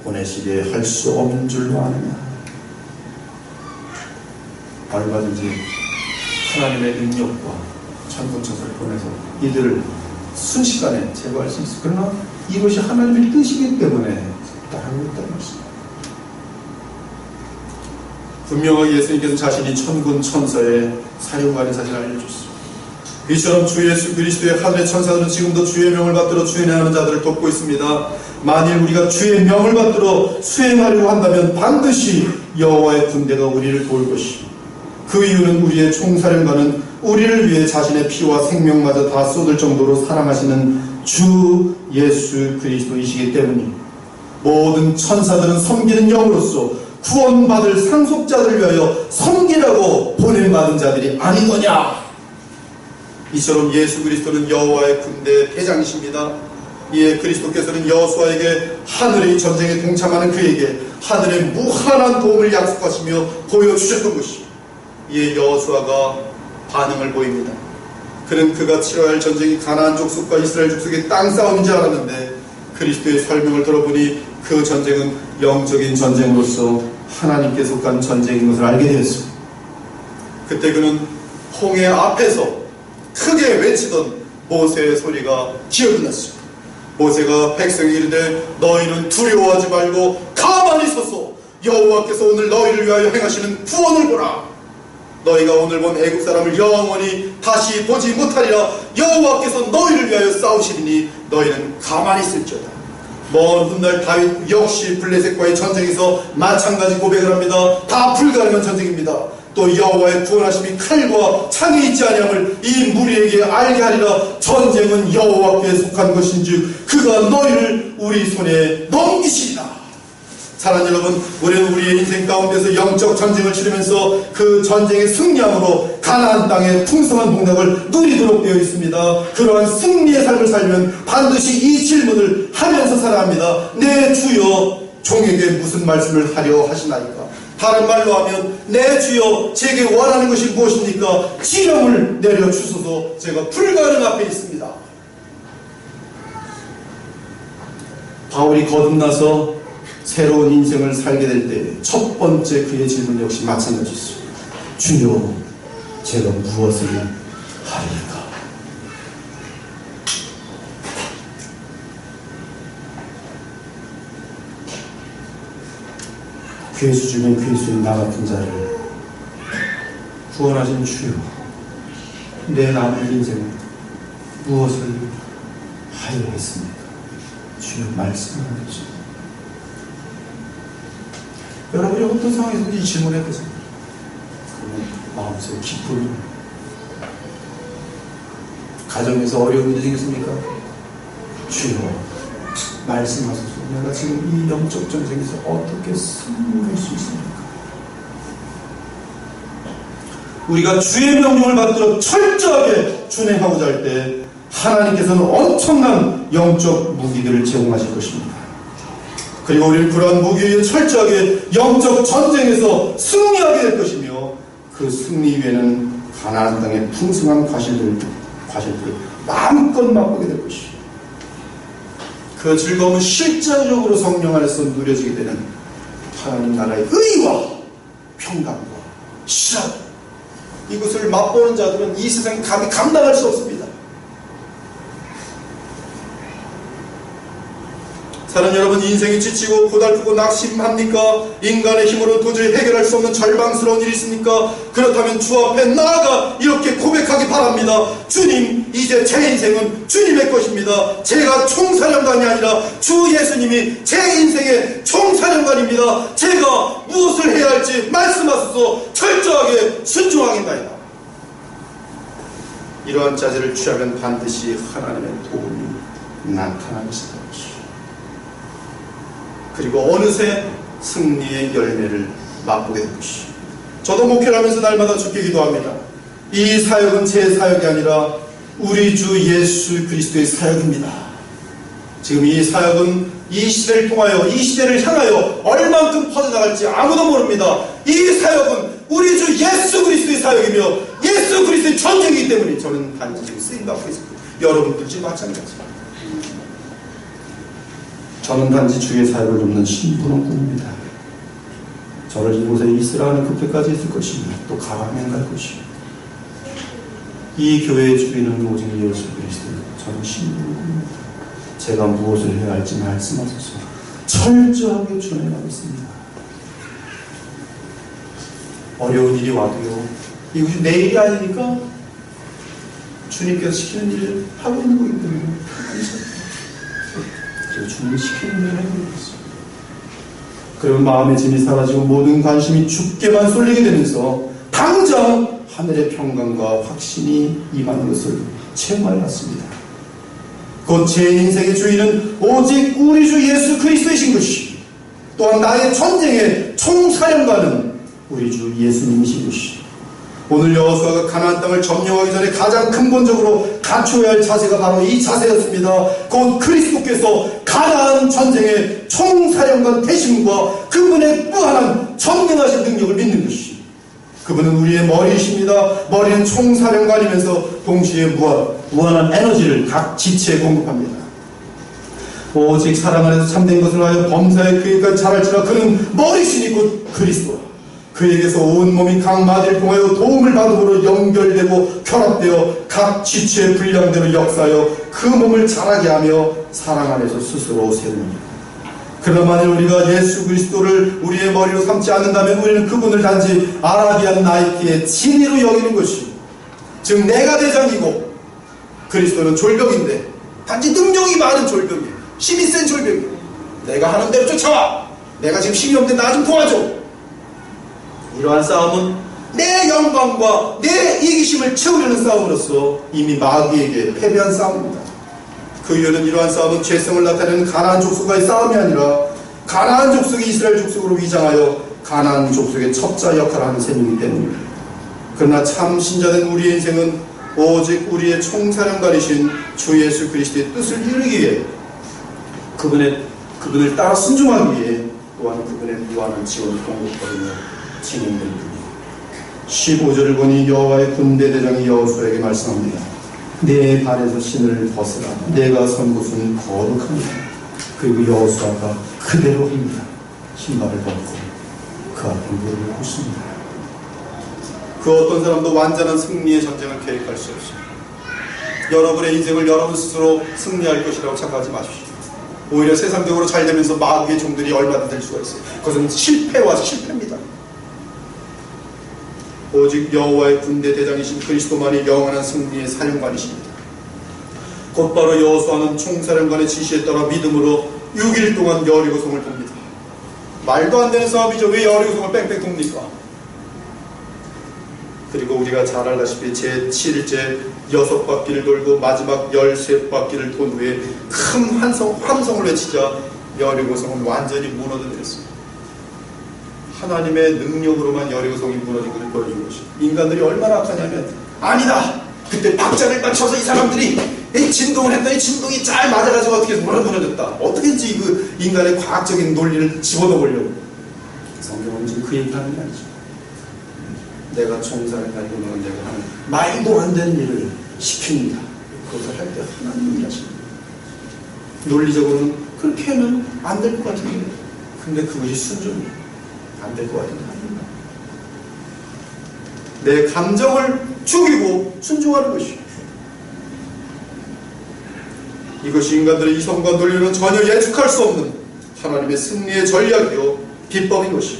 보내시게 할 수 없는 줄로 아느냐. 얼마든지 하나님의 능력과 천군천사를 보내서 이들을 순식간에 제거할 수 있어요. 그러나 이것이 하나님의 뜻이기 때문에 따르고 있다는 것입니다. 분명하게 예수님께서 자신이 천군 천사의 사령관의 사실을 알려줬습니다. 이처럼 주 예수 그리스도의 하늘의 천사들은 지금도 주의 명을 받들어 수행하는 자들을 돕고 있습니다. 만일 우리가 주의 명을 받들어 수행하려고 한다면 반드시 여호와의 군대가 우리를 도울 것이고, 그 이유는 우리의 총사령관은 우리를 위해 자신의 피와 생명마저 다 쏟을 정도로 사랑하시는 주 예수 그리스도이시기 때문입니다. 모든 천사들은 섬기는 영으로서 구원받을 상속자들을 위하여 섬기라고 보냄받은 자들이 아니더냐. 이처럼 예수 그리스도는 여호와의 군대의 대장이십니다. 이에 그리스도께서는 여호수아에게 하늘의 전쟁에 동참하는 그에게 하늘의 무한한 도움을 약속하시며 보여주셨던 것이요, 이에 여호수아가 반응을 보입니다. 그는 그가 치러야 할 전쟁이 가나안 족속과 이스라엘 족속의 땅 싸움인 줄 알았는데, 그리스도의 설명을 들어보니 그 전쟁은 영적인 전쟁으로서 하나님께 속한 전쟁인 것을 알게 되었습니다. 그때 그는 홍해 앞에서 크게 외치던 모세의 소리가 기억이 났습니다. 모세가 백성이 이르되 너희는 두려워하지 말고 가만히 서서 여호와께서 오늘 너희를 위하여 행하시는 구원을 보라. 너희가 오늘 본 애국 사람을 영원히 다시 보지 못하리라. 여호와께서 너희를 위하여 싸우시리니 너희는 가만히 있을지어다. 먼 훗날 다윗 역시 블레셋과의 전쟁에서 마찬가지 고백을 합니다. 다 불가능한 전쟁입니다. 또 여호와의 구원하심이 칼과 창에 있지 아니함을 이 무리에게 알게 하리라. 전쟁은 여호와께 속한 것인즉 그가 너희를 우리 손에 넘기시리라. 사랑하는 여러분, 우리는 우리의 인생 가운데서 영적 전쟁을 치르면서 그 전쟁에 승리함으로 가나안 땅의 풍성한 복락을 누리도록 되어 있습니다. 그러한 승리의 삶을 살면 반드시 이 질문을 하면서 살아야 합니다. 내 주여 종에게 무슨 말씀을 하려 하시나이까? 다른 말로 하면 내 주여 제게 원하는 것이 무엇입니까? 지령을 내려주소서. 제가 불가능 앞에 있습니다. 바울이 거듭나서 새로운 인생을 살게 될 때 첫 번째 그의 질문 역시 마찬가지였습니다. 주여 제가 무엇을 하리까? 괴수 중에 괴수인 나 같은 자를 구원하신 주여, 내 남은 인생에 무엇을 하려 했습니까? 주여 말씀을 해주십시오. 여러분이 어떤 상황에서도 이 질문에 대해서 마음속에 기쁨이, 가정에서 어려운 일이 생겼습니까? 주여 말씀하소서. 내가 지금 이 영적 전쟁에서 어떻게 승리할 수 있습니까? 우리가 주의 명령을 받들어 철저하게 준행하고자 할 때 하나님께서는 엄청난 영적 무기들을 제공하실 것입니다. 그리고 우리는 그러한 무기에 철저하게 영적 전쟁에서 승리하게 될 것이며, 그 승리 위에는 가나안 땅의 풍성한 과실들을 마음껏 맛보게 될 것이요, 그 즐거움은 실제적으로 성령 안에서 누려지게 되는 하나님 나라의 의와 평강과 실험, 이것을 맛보는 자들은 이 세상에 감히 감당할 수 없습니다. 사랑하는 여러분, 인생이 지치고 고달프고 낙심합니까? 인간의 힘으로 도저히 해결할 수 없는 절망스러운 일이 있습니까? 그렇다면 주 앞에 나아가 이렇게 고백하기 바랍니다. 주님, 이제 제 인생은 주님의 것입니다. 제가 총사령관이 아니라 주 예수님이 제 인생의 총사령관입니다. 제가 무엇을 해야 할지 말씀하소서. 철저하게 순종하겠나이다. 이러한 자세를 취하면 반드시 하나님의 도움이 나타나게 될 것이요, 그리고 어느새 승리의 열매를 맛보게 될 것이요. 저도 목회를 하면서 날마다 주께 기도합니다. 이 사역은 제 사역이 아니라 우리 주 예수 그리스도의 사역입니다. 지금 이 사역은 이 시대를 통하여, 이 시대를 향하여 얼만큼 퍼져나갈지 아무도 모릅니다. 이 사역은 우리 주 예수 그리스도의 사역이며 예수 그리스도의 전쟁이기 때문에 저는 단지 지금 쓰임받고 있습니다. 여러분들 지금 마찬가지입니다. 저는 단지 주의 사역을 돕는 신분은 뿐입니다. 저를 이곳에 있으라는 그때까지 있을 것이며 또 가라면 갈 것이며 이 교회의 주인은 오직 예수 그리스도. 저는 신부입니다. 제가 무엇을 해야 할지 말씀하소서. 철저하게 준행하겠습니다. 어려운 일이 와도요, 이것이 내 일이 아니니까 주님께서 시키는 일을 하고 있는 거기 때문에 제가 주님이 시키는 일을 하고 있습니다. 그리고 마음의 짐이 사라지고 모든 관심이 주께만 쏠리게 되면서 당장 하늘의 평강과 확신이 임하는 것을 체험하였습니다. 곧 제 인생의 주인은 오직 우리 주 예수 그리스도이신 것이, 또한 나의 전쟁의 총사령관은 우리 주 예수님이신 것이, 오늘 여호수아가 가나안 땅을 점령하기 전에 가장 근본적으로 갖춰야 할 자세가 바로 이 자세였습니다. 곧 그리스도께서 가나안 전쟁의 총사령관 되심과 그분의 무한한 전능하신 능력을 믿는 것이, 그분은 우리의 머리이십니다. 머리는 총사령관이면서 동시에 무한한 에너지를 각 지체에 공급합니다. 오직 사랑 안에서 참된 것을 하여 범사에 그에까지 자랄지라. 그는 머리시니 곧 그리스도라. 그에게서 온 몸이 각 마디를 통하여 도움을 받음으로 연결되고 결합되어 각 지체의 분량대로 역사하여 그 몸을 자라게 하며 사랑 안에서 스스로 세웁니다. 그러나 만일 우리가 예수 그리스도를 우리의 머리로 삼지 않는다면 우리는 그분을 단지 아라비안 나이키의 진리로 여기는 것이, 즉 내가 대장이고 그리스도는 졸병인데 단지 능력이 많은 졸병이에요. 힘이 센 졸병이에요. 내가 하는 대로 쫓아와. 내가 지금 힘이 없는데 나 좀 도와줘. 이러한 싸움은 내 영광과 내 이기심을 채우려는 싸움으로서 이미 마귀에게 패배한 싸움입니다. 그 이유는 이러한 싸움은 죄성을 나타내는 가나안 족속과의 싸움이 아니라 가나안 족속이 이스라엘 족속으로 위장하여 가나안 족속의 첩자 역할을 하는 셈이기 때문입니다. 그러나 참 신자된 우리의 인생은 오직 우리의 총사령관이신 주 예수 그리스도의 뜻을 이루기 위해 그분을 따라 순종하기 위해 또한 그분의 무한한 지원을 공급하며 진행된 분이에요. 15절을 보니 여호와의 군대 대장이 여호수아에게 말씀합니다. 내 발에서 신을 벗으라. 내가 선 곳은 거룩합니다. 그리고 여호수아가 그대로 합니다. 신발을 벗고 그 앞에 무릎을 꿇습니다. 그 어떤 사람도 완전한 승리의 전쟁을 계획할 수 없습니다. 여러분의 인생을 여러분 스스로 승리할 것이라고 착각하지 마십시오. 오히려 세상적으로 잘 되면서 마귀의 종들이 얼마나 될 수가 있어요. 그것은 실패와 실패입니다. 오직 여호와의 군대 대장이신 그리스도만이 영원한 승리의 사령관이십니다. 곧바로 여호수아는 총사령관의 지시에 따라 믿음으로 6일 동안 여리고성을 돕니다. 말도 안 되는 싸움이죠. 왜 여리고성을 뺑뺑 돕니까? 그리고 우리가 잘 알다시피 제7일째 6바퀴를 돌고 마지막 13바퀴를 돈 후에 큰 함성을 외치자 여리고성은 완전히 무너져내렸습니다. 하나님의 능력으로만 여리고성이 무너진 것을 보여준 것입니다. 인간들이 얼마나 악하냐면, 아니다! 그때 박자를 맞춰서 이 사람들이 진동을 했더니 진동이 잘 맞아가지고 어떻게 무너졌다. 어떻게든지 그 인간의 과학적인 논리를 집어넣어 보려고. 성경은 지금 그 얘기하는 게 아니죠. 내가 총사령관이고 너는 내가 하는 말도 안 되는 일을 시킵니다. 그것을 할 때 하나님이 하십니다. 논리적으로는 그렇게 하면 안 될 것 같은데, 근데 그것이 순종이에요. 안 될 것 같은데 내 감정을 죽이고 순종하는 것이요. 이것이 인간들의 이성과 논리로는 전혀 예측할 수 없는 하나님의 승리의 전략이요 비법인 것이요.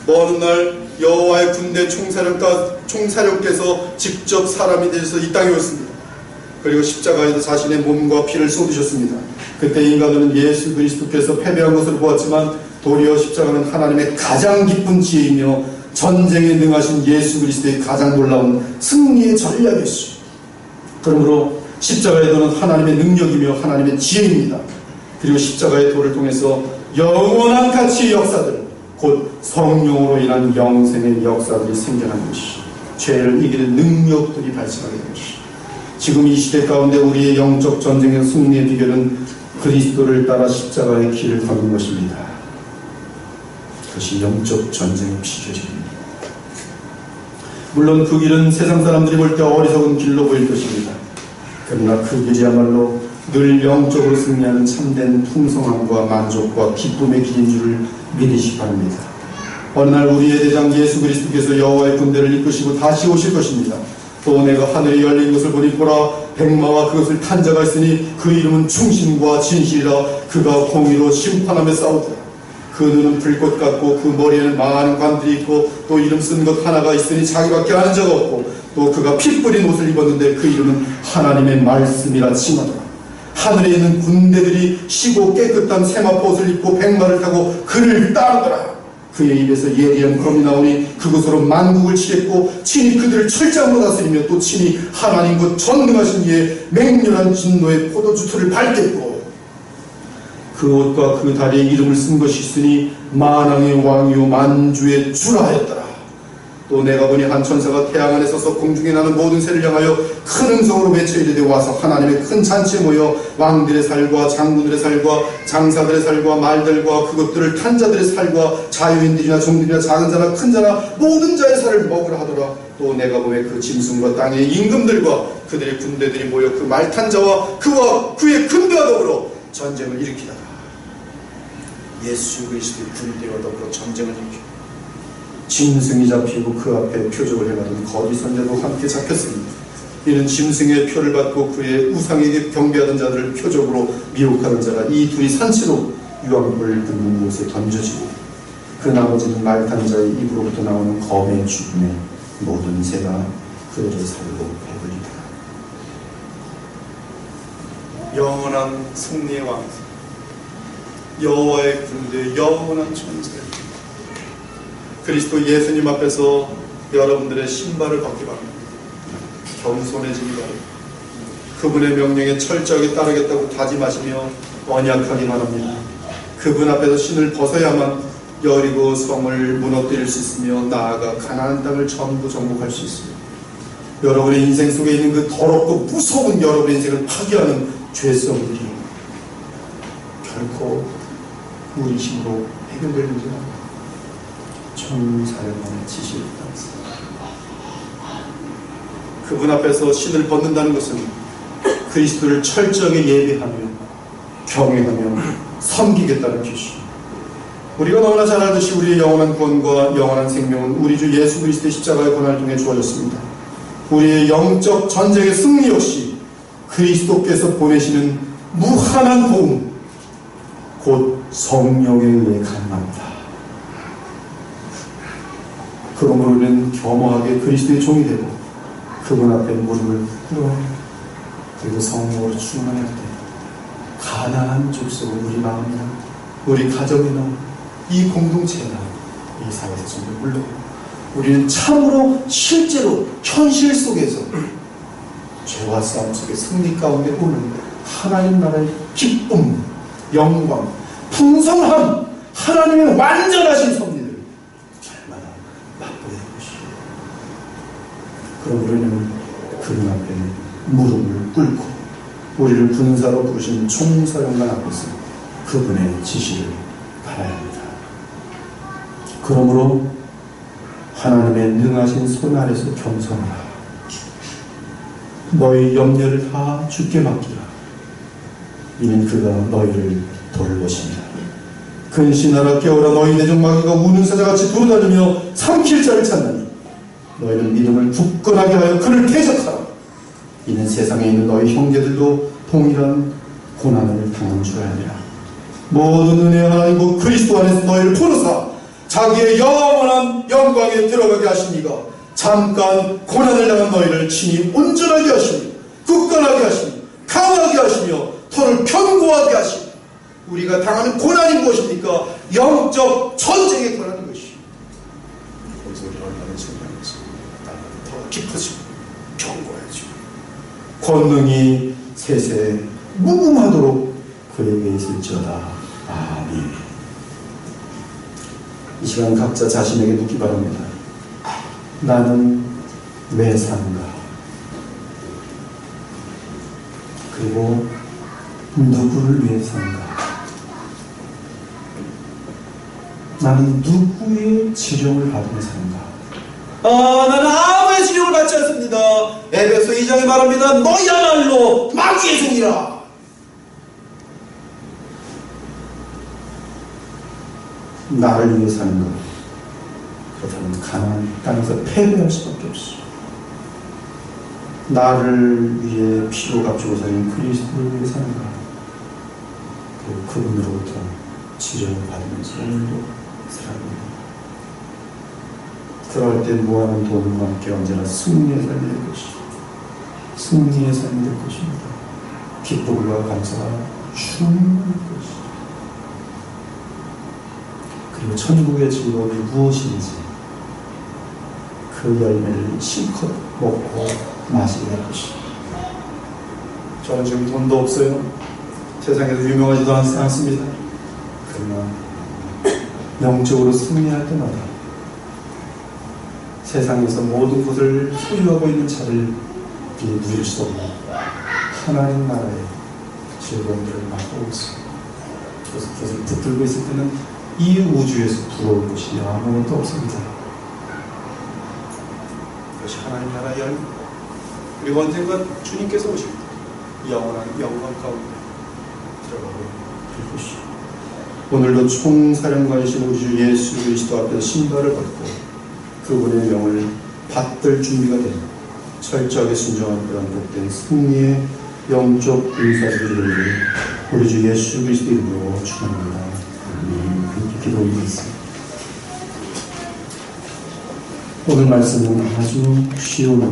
먼 날 여호와의 군대 총사령께서 직접 사람이 되셔서 이 땅에 오셨습니다. 그리고 십자가에서 자신의 몸과 피를 쏟으셨습니다. 그때 인간들은 예수 그리스도께서 패배한 것으로 보았지만 도리어 십자가는 하나님의 가장 기쁜 지혜이며 전쟁에 능하신 예수 그리스도의 가장 놀라운 승리의 전략이었죠. 그러므로 십자가의 도는 하나님의 능력이며 하나님의 지혜입니다. 그리고 십자가의 도를 통해서 영원한 가치의 역사들, 곧 성령으로 인한 영생의 역사들이 생겨난 것이, 죄를 이기는 능력들이 발생하게 된 것이, 지금 이 시대 가운데 우리의 영적 전쟁의 승리의 비결은 그리스도를 따라 십자가의 길을 걷는 것입니다. 그것이 영적 전쟁의 비결입니다. 물론 그 길은 세상 사람들이 볼 때 어리석은 길로 보일 것입니다. 그러나 그 길이야말로 늘 영적으로 승리하는 참된 풍성함과 만족과 기쁨의 길인 줄을 믿으시 바랍니다. 어느 날 우리의 대장 예수 그리스도께서 여호와의 군대를 이끄시고 다시 오실 것입니다. 또 내가 하늘이 열린 것을 보니 보라, 백마와 그것을 탄 자가 있으니 그 이름은 충신과 진실이라. 그가 공의로 심판하며 싸우더라. 그 눈은 불꽃 같고 그 머리에는 많은 관들이 있고 또 이름 쓴 것 하나가 있으니 자기밖에 아는 자가 없고, 또 그가 피 뿌린 옷을 입었는데 그 이름은 하나님의 말씀이라 칭하더라. 하늘에 있는 군대들이 쉬고 깨끗한 세마포 옷을 입고 백마를 타고 그를 따르더라. 그의 입에서 예리한 검이 나오니 그것으로 만국을 치겠고 친히 그들을 철장으로 다스리며 또 친히 하나님 곧 전능하신 이의 맹렬한 진노의 포도주틀을 밟겠고, 그 옷과 그 다리에 이름을 쓴 것이 있으니 만왕의 왕이요 만주의 주라 하였더라. 또 내가 보니 한 천사가 태양 안에 서서 공중에 나는 모든 새를 향하여 큰 음성으로 외쳐 이르되 와서 하나님의 큰 잔치에 모여 왕들의 살과 장군들의 살과 장사들의 살과 말들과 그것들을 탄 자들의 살과 자유인들이나 종들이나 작은 자나 큰 자나 모든 자의 살을 먹으라 하더라. 또 내가 보매 그 짐승과 땅의 임금들과 그들의 군대들이 모여 그 말 탄 자와 그와 그의 군대와 더불어 전쟁을 일으키다가 예수 그리스도의 군대와 더불어 전쟁을 일으키고 짐승이 잡히고 그 앞에 표적을 행하던 거짓 선자도 함께 잡혔습니다. 이는 짐승의 표를 받고 그의 우상에게 경배하던 자들을 표적으로 미혹하는 자라. 이 둘이 산채로 유황불을 붓는 곳에 던져지고 그 나머지는 말탄 자의 입으로부터 나오는 검의 죽음에 모든 새가 그들을 살고 배불리다. 영원한 승리의 왕, 여호와의 군대, 영원한 존재 그리스도 예수님 앞에서 여러분들의 신발을 벗기 바랍니다. 겸손해지기 바랍니다. 그분의 명령에 철저하게 따르겠다고 다짐하시며 언약하기 바랍니다. 그분 앞에서 신을 벗어야만 여리고 성을 무너뜨릴 수 있으며 나아가 가나안 땅을 전부 정복할 수 있습니다. 여러분의 인생 속에 있는 그 더럽고 무서운 여러분의 인생을 파괴하는 죄성들이 결코 우리 힘으로 해결될 문제가 아닙니다. 천사령관의 지시를 따랐습니다. 그분 앞에서 신을 벗는다는 것은 그리스도를 철저하게 예배하며 경외하며 섬기겠다는 뜻이죠. 우리가 너무나 잘 알듯이 우리의 영원한 구원과 영원한 생명은 우리 주 예수 그리스도의 십자가의 고난을 통해 주어졌습니다. 우리의 영적 전쟁의 승리 역시 그리스도께서 보내시는 무한한 도움, 곧 성령에 의해 가능합니다. 그러므로 우리는 겸허하게 그리스도의 종이 되고 그분 앞에 무릎을 꿇어 그리고 성령으로 충만할 때 가난한 족속은 우리 마음이나 우리 가정이나 이 공동체나 이 사회에서 전부 물러가고 우리는 참으로 실제로 현실 속에서 죄와 싸움 속에 승리 가운데 오는 하나님 나라의 기쁨, 영광, 풍성함, 하나님의 완전하신 섭리를 얼마나 맛보는 것이요. 그럼 우리는 그분 앞에 무릎을 꿇고 우리를 군사로 부르신 총사령관 앞에서 그분의 지시를 받아야 합니다. 그러므로 하나님의 능하신 손 아래서 겸손하라. 너희 염려를 다 주께 맡기라. 이는 그가 너희를 돌보십니다. 근신하라 깨어라. 너희 내적 마귀가 우는 사자같이 돌아다니며 삼킬 자를 찾나니 너희는 믿음을 굳건하게 하여 그를 대적하라. 이는 세상에 있는 너희 형제들도 동일한 고난을 당한 줄 알리라. 모든 은혜의 하나님 곧 그리스도 안에서 너희를 부르사 자기의 영원한 영광에 들어가게 하시니가 잠깐 고난을 당한 너희를 친히 온전하게 하시며 굳건하게 하시며 강하게 하시며 터를 견고하게 하시며 우리가 당하는 고난이 무엇입니까? 영적 전쟁의 고난인 것이요. 거기서 우리가 얼마나 성장했습니까? 더 깊어지고 견고해지고 권능이 세세 무궁하도록 그에게 있을지어다. 아멘. 이 시간 각자 자신에게 묻기 바랍니다. 나는 왜 사는가? 그리고 누구를 위해 사는가? 나는 누구의 지령을 받으며 사는가? 나는 아무의 지령을 받지 않습니다. 에베소 2장에 말합니다. 너희야말로 마귀의 종이라. 나를 위해 사는가? 그렇다면 가나안 땅에서 패배할 수밖에 없어. 나를 위해 피로 값주고 살린 그리스도를 위해 사는가. 그리고 그분으로부터 치료를 받으면서 오늘도 살아갑니다. 그럴 때 무한한 돈과 함께 언제나 승리의 삶이 될 것이고 승리의 삶이 될 것입니다. 기쁨과 감사가 충만할 것이다. 그리고 천국의 즐거움이 무엇인지 그 열매를 실컷 먹고 마시게 될 것입니다. 저는 지금 돈도 없어요. 세상에서 유명하지도 않습니다. 그러나 영적으로 승리할 때마다 세상에서 모든 것을 소유하고 있는 자를 누릴 수 없는 하나님 나라의 즐거움들을 맛보고 있습니다. 그래서 그것을 붙들고 있을 때는 이 우주에서 부러울 것이 아무것도 없습니다. 그것이 하나님 나라의 열매. 그리고 언젠가 주님께서 오십니다. 영원한 영광 가운데 들어가고 있을 것이죠. 오늘도 총사령관이신 우리 주 예수 그리스도 앞에서 신발을 받고 그분의 명을 받들 준비가 되는 철저하게 순종한 보람복된 승리의 영적 인사들을 우리 주 예수 그리스도 이름으로 축원합니다. 함께 기도드리겠습니다. 오늘 말씀은 아주 쉬운